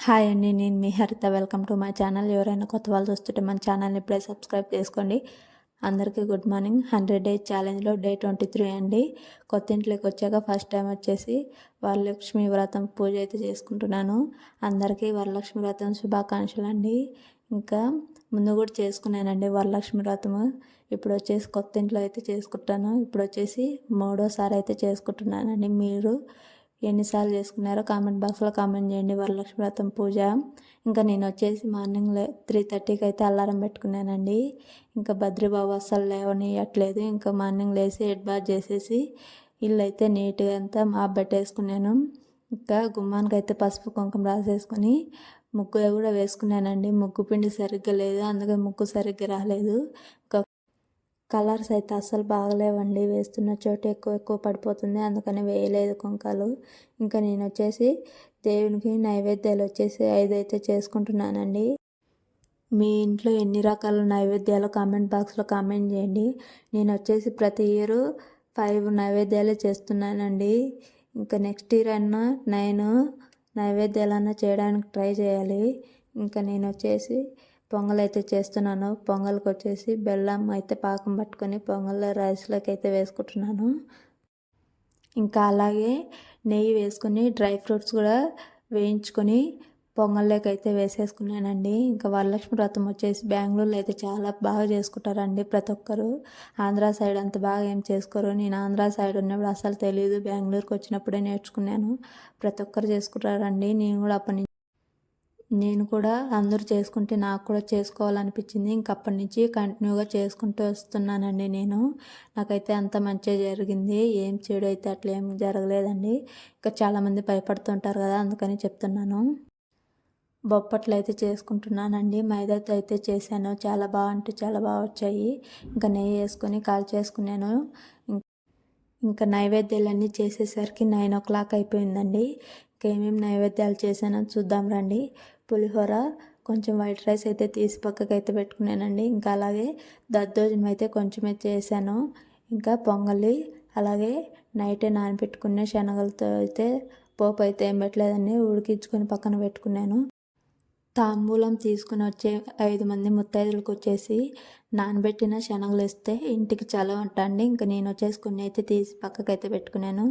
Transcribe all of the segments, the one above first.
Hi అండి, నేను మీ హరిత. Welcome to my channel. ఎవరైనా కొత్త వాళ్ళు చూస్తుంటే మన ఛానల్ని ఇప్పుడే సబ్స్క్రైబ్ చేసుకోండి. అందరికీ గుడ్ మార్నింగ్. 100 డేస్ ఛాలెంజ్లో డే 23 అండి. కొత్త ఇంట్లోకి వచ్చాక ఫస్ట్ టైం వచ్చేసి వరలక్ష్మి వ్రతం పూజ అయితే చేసుకుంటున్నాను. అందరికీ వరలక్ష్మి వ్రతం శుభాకాంక్షలు అండి. ఇంకా ముందు కూడా చేసుకున్నానండి వరలక్ష్మి వ్రతము. ఇప్పుడు వచ్చేసి కొత్త ఇంట్లో అయితే చేసుకుంటాను. ఇప్పుడు వచ్చేసి 3వ సారి అయితే చేసుకుంటున్నానండి. మీరు ఎన్నిసార్లు చేసుకున్నారో కామెంట్ బాక్స్లో కామెంట్ చేయండి. వరలక్ష్మి వ్రతం పూజ ఇంకా నేను వచ్చేసి మార్నింగ్ 3:30కి అయితే అలారం పెట్టుకున్నానండి. ఇంకా బద్రీబాబు అస్సలు లేవనియట్లేదు. ఇంకా మార్నింగ్ లేసి హెడ్ బాత్ చేసేసి ఇల్లు అయితే నీట్గా అంతా మాప్ పెట్టేసుకున్నాను. ఇంకా గుమ్మానికి అయితే పసుపు కుంకుమ రాసేసుకొని ముగ్గు కూడా వేసుకున్నానండి. ముగ్గు పిండి సరిగ్గా లేదు, అందుకే ముగ్గు సరిగ్గా రాలేదు. ఇంకా కలర్స్ అయితే అస్సలు బాగలేవండి. వేస్తున్న చోటు ఎక్కువ పడిపోతుంది, అందుకని వేయలేదు కుంకాలు. ఇంకా నేను వచ్చేసి దేవునికి నైవేద్యాలు వచ్చేసి 5 అయితే చేసుకుంటున్నానండి. మీ ఇంట్లో ఎన్ని రకాల నైవేద్యాలు కామెంట్ బాక్స్లో కామెంట్ చేయండి. నేను వచ్చేసి ప్రతి ఇయర్ 5 నైవేద్యాలే చేస్తున్నానండి. ఇంకా నెక్స్ట్ ఇయర్ అన్నా 9 నైవేద్యాలన్నా చేయడానికి ట్రై చేయాలి. ఇంకా నేను వచ్చేసి పొంగల్ అయితే చేస్తున్నాను. పొంగల్కి వచ్చేసి బెల్లం అయితే పాకం పట్టుకొని పొంగల్ రైస్లోకి అయితే వేసుకుంటున్నాను. ఇంకా అలాగే నెయ్యి వేసుకొని డ్రై ఫ్రూట్స్ కూడా వేయించుకొని పొంగల్లోకి అయితే వేసేసుకున్నానండి. ఇంకా వరలక్ష్మి వ్రతం వచ్చేసి బెంగళూరులో అయితే చాలా బాగా చేసుకుంటారండి ప్రతి ఒక్కరు. ఆంధ్ర సైడ్ అంత బాగా ఏం చేసుకోరు. నేను ఆంధ్ర సైడ్ ఉన్నప్పుడు అసలు తెలియదు, బెంగళూరుకి వచ్చినప్పుడే నేర్చుకున్నాను. ప్రతి ఒక్కరు చేసుకుంటారండి. నేను కూడా అందరూ చేసుకుంటే నాకు కూడా చేసుకోవాలనిపించింది. ఇంక అప్పటి నుంచి కంటిన్యూగా చేసుకుంటూ వస్తున్నానండి. నాకైతే అంత మంచిగా జరిగింది, ఏం చెడు అయితే అట్లా ఏం జరగలేదండి. ఇంకా చాలామంది భయపడుతుంటారు కదా, అందుకని చెప్తున్నాను. బొప్పట్లు అయితే చేసుకుంటున్నానండి. మైదాతో అయితే చేశాను. చాలా బాగా అంటే చాలా బాగా వచ్చాయి. ఇంకా నెయ్యి వేసుకొని కాల్చేసుకున్నాను. ఇంకా నైవేద్యాలన్నీ చేసేసరికి 9 o'clock అయిపోయిందండి. ఇంకా ఏమేమి నైవేద్యాలు చేశానో చూద్దాం రండి. పులిహోర, కొంచెం వైట్ రైస్ అయితే తీసి పక్కకు అయితే పెట్టుకున్నానండి. ఇంకా అలాగే దద్దోజనం అయితే కొంచెమే చేశాను. ఇంకా పొంగలి, అలాగే నైటే నానబెట్టుకున్న శనగలతో అయితే పోపు అయితే ఏం పెట్టలేదండి, ఉడికించుకొని పక్కన పెట్టుకున్నాను. తాంబూలం తీసుకుని వచ్చే 5 మంది ముత్తైదులకు వచ్చేసి నానబెట్టిన శనగలు వేస్తే ఇంటికి చలవ అండి. ఇంకా నేను వచ్చేసి కొన్ని అయితే తీసి పక్కకైతే పెట్టుకున్నాను.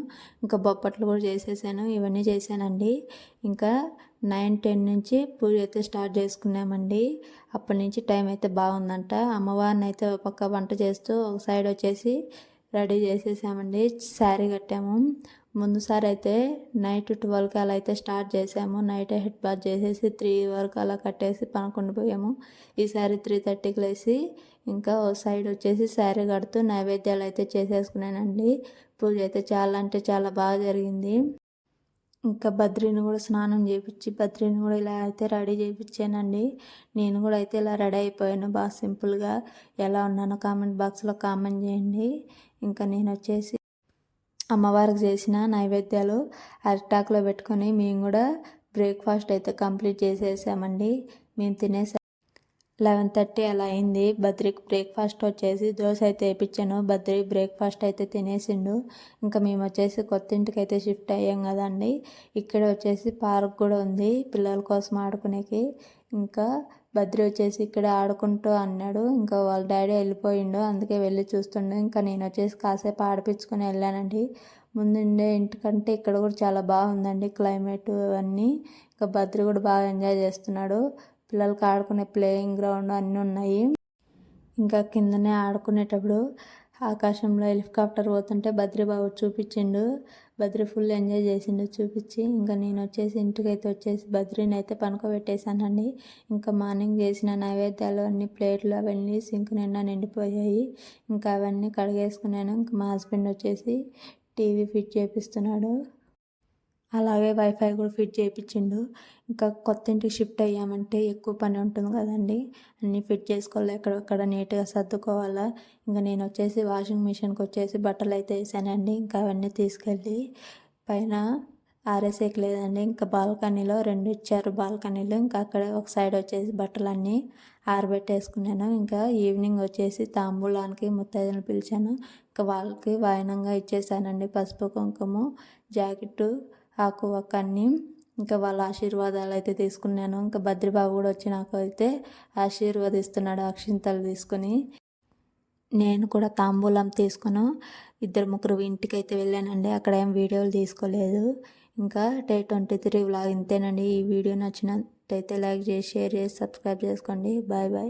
ఇంకా బొప్పట్లు కూడా చేసేసాను. ఇవన్నీ చేశానండి. ఇంకా 9-10 నుంచి పూజ అయితే స్టార్ట్ చేసుకున్నామండి. అప్పటి నుంచి టైం అయితే బాగుందంట. అమ్మవారిని అయితే ఒక పక్క వంట చేస్తూ ఒక సైడ్ వచ్చేసి రెడీ చేసేసామండి. శారీ కట్టాము. ముందుసారి అయితే నైట్ 12కి అలా అయితే స్టార్ట్ చేసాము. నైట్ హెడ్ బాత్ చేసేసి 3 వరకు అలా కట్టేసి పనుకొని పోయాము. ఈసారి 3:30కి లేసి ఇంకా ఓ సైడ్ వచ్చేసి శారీ కడుతూ నైవేద్యాలు అయితే చేసేసుకున్నానండి. పూజ అయితే చాలా అంటే చాలా బాగా జరిగింది. ఇంకా బద్రీని కూడా స్నానం చేయించి బద్రీని కూడా ఇలా అయితే రెడీ చేయించానండి. నేను కూడా అయితే ఇలా రెడీ అయిపోయాను బాగా సింపుల్గా. ఎలా ఉన్నానో కామెంట్ బాక్స్లో కామెంట్ చేయండి. ఇంకా నేను వచ్చేసి అమ్మవారికి చేసిన నైవేద్యాలు అరిటాకులో పెట్టుకొని మేము కూడా బ్రేక్ఫాస్ట్ అయితే కంప్లీట్ చేసేసామండి. మేము తినేసా 11:30 అలా అయింది. బద్రికి బ్రేక్ఫాస్ట్ వచ్చేసి దోశ అయితే వేయించాను. బద్రి బ్రేక్ఫాస్ట్ అయితే తినేసిండు. ఇంకా మేము వచ్చేసి కొత్త ఇంటికి అయితే షిఫ్ట్ అయ్యాం కదండి. ఇక్కడ వచ్చేసి పార్క్ కూడా ఉంది పిల్లల కోసం ఆడుకునేకి. ఇంకా బద్రి వచ్చేసి ఇక్కడ ఆడుకుంటూ అన్నాడు. ఇంకా వాళ్ళ డాడీ వెళ్ళిపోయిండు, అందుకే వెళ్ళి చూస్తుండే. ఇంకా నేను వచ్చేసి కాసేపు ఆడిపించుకొని వెళ్ళానండి. ముందుండే ఇంటికంటే ఇక్కడ కూడా చాలా బాగుందండి క్లైమేట్ అన్నీ. ఇంకా బద్రి కూడా బాగా ఎంజాయ్ చేస్తున్నాడు. పిల్లలకి ఆడుకునే ప్లేయింగ్ గ్రౌండ్ అన్నీ ఉన్నాయి. ఇంకా కిందనే ఆడుకునేటప్పుడు ఆకాశంలో హెలికాప్టర్ పోతుంటే బద్రీబాబు చూపించిండు. బద్రి ఫుల్ ఎంజాయ్ చేసిండు చూపించి. ఇంకా నేను వచ్చేసి ఇంటికైతే వచ్చేసి బద్రీని అయితే పనుకోబెట్టేశానండి. ఇంకా మార్నింగ్ చేసిన నైవేద్యాలు అన్ని ప్లేట్లు అవన్నీ సింక్ నిండా నిండిపోయాయి. ఇంకా అవన్నీ కడిగేసుకున్నాను. ఇంకా మా హస్బెండ్ వచ్చేసి టీవీ ఫిట్ చేపిస్తున్నాడు, అలాగే వైఫై కూడా ఫిట్ చేయించిండు. ఇంకా కొత్త ఇంటికి షిఫ్ట్ అయ్యామంటే ఎక్కువ పని ఉంటుంది కదండి. అన్నీ ఫిట్ చేసుకోవాలి, ఎక్కడెక్కడ నీట్గా సర్దుకోవాలా. ఇంకా నేను వచ్చేసి వాషింగ్ మిషన్కి వచ్చేసి బట్టలు అయితే వేసానండి. ఇంకా అవన్నీ తీసుకెళ్ళి పైన ఆరేసేకి లేదండి. ఇంకా బాల్కనీలో 2 ఇచ్చారు బాల్కనీలో. ఇంకా అక్కడ ఒక సైడ్ వచ్చేసి బట్టలన్నీ ఆరబెట్టేసుకున్నాను. ఇంకా ఈవినింగ్ వచ్చేసి తాంబూలానికి ముత్తైదులను పిలిచాను. ఇంకా వాళ్ళకి వాయనంగా ఇచ్చేసానండి పసుపు కుంకుమ, జాకెట్టు, ఆకు ఒక్క అన్నీ. ఇంకా వాళ్ళ ఆశీర్వాదాలు అయితే తీసుకున్నాను. ఇంకా బద్రిబాబు కూడా వచ్చి నాకు అయితే ఆశీర్వదిస్తున్నాడు అక్షింతలు తీసుకొని. నేను కూడా తాంబూలం తీసుకుని 2-3 ఇంటికి అయితే వెళ్ళానండి. అక్కడ ఏం వీడియోలు తీసుకోలేదు. ఇంకా డే 23 వ్లాగ్ ఇంతేనండి. ఈ వీడియో నచ్చినట్టయితే లైక్ చేసి, షేర్ చేసి, సబ్స్క్రైబ్ చేసుకోండి. Bye bye.